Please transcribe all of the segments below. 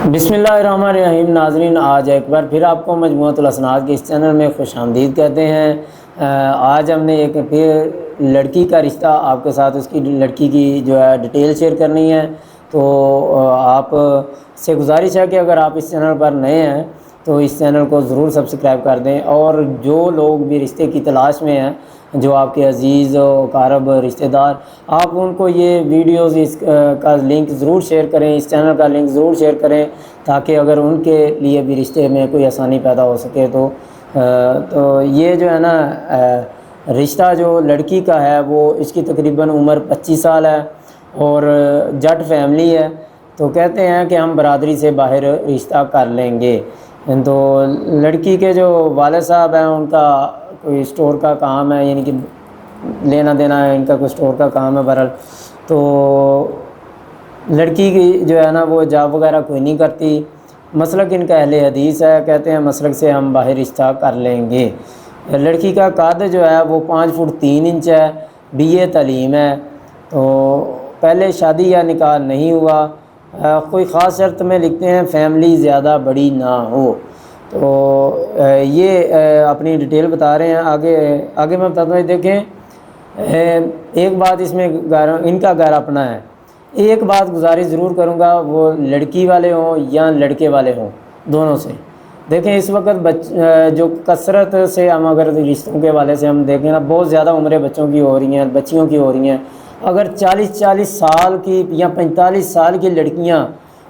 بسم اللہ الرحمن الرحیم۔ ناظرین، آج ایک بار پھر آپ کو مجموعۃ الاسناد کے اس چینل میں خوش آمدید کہتے ہیں۔ آج ہم نے ایک پھر لڑکی کا رشتہ آپ کے ساتھ اس کی لڑکی کی جو ہے ڈیٹیل شیئر کرنی ہے۔ تو آپ سے گزارش ہے کہ اگر آپ اس چینل پر نئے ہیں تو اس چینل کو ضرور سبسکرائب کر دیں، اور جو لوگ بھی رشتے کی تلاش میں ہیں، جو آپ کے عزیز و اقارب رشتہ دار، آپ ان کو یہ ویڈیوز اس کا لنک ضرور شیئر کریں، اس چینل کا لنک ضرور شیئر کریں، تاکہ اگر ان کے لیے بھی رشتے میں کوئی آسانی پیدا ہو سکے۔ تو یہ جو ہے نا رشتہ جو لڑکی کا ہے وہ اس کی تقریباً عمر 25 سال ہے اور جٹ فیملی ہے۔ تو کہتے ہیں کہ ہم برادری سے باہر رشتہ کر لیں گے۔ تو لڑکی کے جو والد صاحب ہیں ان کا کوئی اسٹور کا کام ہے، یعنی کہ لینا دینا ہے، ان کا کوئی اسٹور کا کام ہے بہرحال۔ تو لڑکی کی جو ہے نا وہ جاب وغیرہ کوئی نہیں کرتی۔ مسلک ان کا اہل حدیث ہے، کہتے ہیں مسلک سے ہم باہر رشتہ کر لیں گے۔ لڑکی کا قد جو ہے وہ 5 فٹ 3 انچ ہے، BA تعلیم ہے۔ تو پہلے شادی یا نکاح نہیں ہوا، کوئی خاص شرط میں لکھتے ہیں فیملی زیادہ بڑی نہ ہو۔ تو یہ اپنی ڈیٹیل بتا رہے ہیں۔ آگے میں بتاتا ہوں، دیکھیں ایک بات اس میں ان کا گھر اپنا ہے۔ ایک بات گزارش ضرور کروں گا، وہ لڑکی والے ہوں یا لڑکے والے ہوں، دونوں سے دیکھیں اس وقت جو کثرت سے ہم اگر رشتوں کے والے سے ہم دیکھیں نا، بہت زیادہ عمریں بچوں کی ہو رہی ہیں، بچیوں کی ہو رہی ہیں۔ اگر 40 سال کی یا 45 سال کی لڑکیاں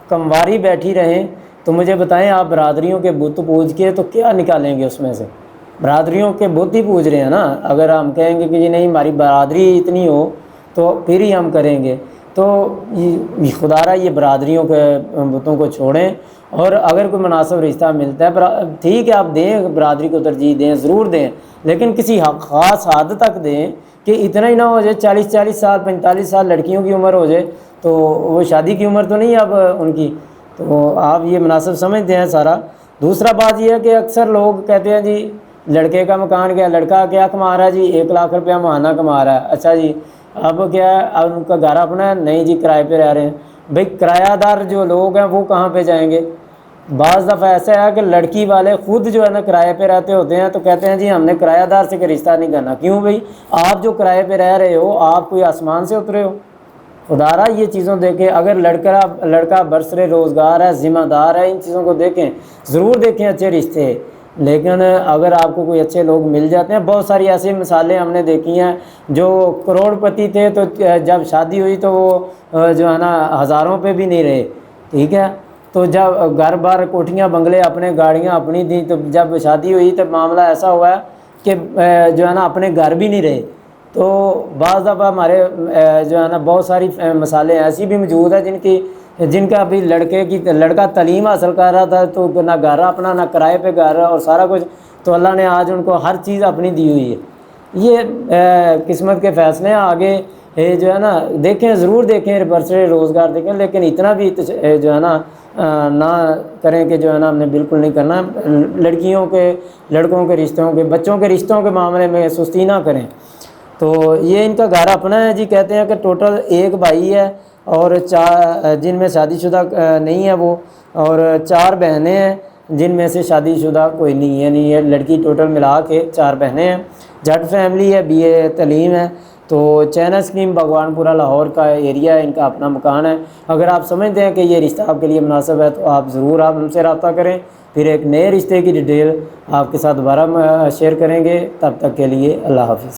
کمواری بیٹھی رہیں تو مجھے بتائیں، آپ برادریوں کے بت پوج کے تو کیا نکالیں گے اس میں سے؟ برادریوں کے بت ہی پوج رہے ہیں نا۔ اگر ہم کہیں گے کہ جی نہیں ہماری برادری اتنی ہو تو پھر ہی ہم کریں گے، تو خدا را یہ برادریوں کے بتوں کو چھوڑیں، اور اگر کوئی مناسب رشتہ ملتا ہے ٹھیک ہے، آپ دیں، برادری کو ترجیح دیں، ضرور دیں، لیکن کسی خاص حد تک دیں کہ اتنا ہی نہ ہو جائے 40 سال 45 سال لڑکیوں کی عمر ہو جائے تو وہ شادی کی عمر تو نہیں اب ان کی۔ تو آپ یہ مناسب سمجھتے ہیں سارا۔ دوسرا بات یہ ہے کہ اکثر لوگ کہتے ہیں جی لڑکے کا مکان کیا، لڑکا کیا کما رہا ہے جی، 1 لاکھ روپیہ ماہانہ کما رہا ہے۔ اچھا جی، اب کیا ہے، اب ان کا گھر اپنا ہے؟ نہیں جی، کرائے پہ رہ رہے ہیں۔ بھئی کرایہ دار جو لوگ ہیں وہ کہاں پہ جائیں گے؟ بعض دفعہ ایسا ہے کہ لڑکی والے خود جو ہے نا کرائے پہ رہتے ہوتے ہیں، تو کہتے ہیں جی ہم نے کرایہ دار سے رشتہ نہیں کرنا۔ کیوں بھئی؟ آپ جو کرائے پہ رہ رہے ہو، آپ کوئی آسمان سے اترے ہو؟ خدا را یہ چیزوں دیکھیں، اگر لڑکا برسر روزگار ہے، ذمہ دار ہے، ان چیزوں کو دیکھیں، ضرور دیکھیں اچھے رشتے۔ لیکن اگر آپ کو کوئی اچھے لوگ مل جاتے ہیں، بہت ساری ایسی مثالیں ہم نے دیکھی ہیں، جو کروڑ پتی تھے تو جب شادی ہوئی تو وہ جو ہے نا ہزاروں پہ بھی نہیں رہے، ٹھیک ہے۔ تو جب گھر بار کوٹھیاں بنگلے اپنے، گاڑیاں اپنی تھیں، تو جب شادی ہوئی تو معاملہ ایسا ہوا ہے کہ جو ہے نا اپنے گھر بھی نہیں رہے۔ تو بعض دفعہ ہمارے جو ہے نا بہت ساری مثالیں ایسی بھی موجود ہیں جن کا ابھی لڑکا تعلیم حاصل کر رہا تھا تو نہ گھر اپنا، نہ کرائے پہ گھر اور سارا کچھ، تو اللہ نے آج ان کو ہر چیز اپنی دی ہوئی ہے۔ یہ قسمت کے فیصلے ہیں۔ آگے جو ہے نا دیکھیں، ضرور دیکھیں، برسر روزگار دیکھیں، لیکن اتنا بھی جو ہے نا نہ کریں کہ جو ہے نا ہم نے بالکل نہیں کرنا۔ لڑکیوں کے، لڑکوں کے رشتوں کے، بچوں کے رشتوں کے معاملے میں سستی نہ کریں۔ تو یہ ان کا گھر اپنا ہے جی۔ کہتے ہیں کہ ٹوٹل 1 بھائی ہے اور 4 جن میں شادی شدہ نہیں ہے وہ، اور 4 بہنیں ہیں جن میں سے شادی شدہ کوئی نہیں ہے، یعنی یہ لڑکی ٹوٹل ملا کے 4 بہنیں ہیں۔ جٹ فیملی ہے، BA تعلیم ہے۔ تو چینہ اسکیم بھگوان پورہ لاہور کا ایریا ہے، ان کا اپنا مکان ہے۔ اگر آپ سمجھتے ہیں کہ یہ رشتہ آپ کے لیے مناسب ہے تو آپ ضرور ہم سے رابطہ کریں، پھر ایک نئے رشتے کی ڈیٹیل آپ کے ساتھ دوبارہ شیئر کریں گے۔ تب تک کے لیے اللہ حافظ۔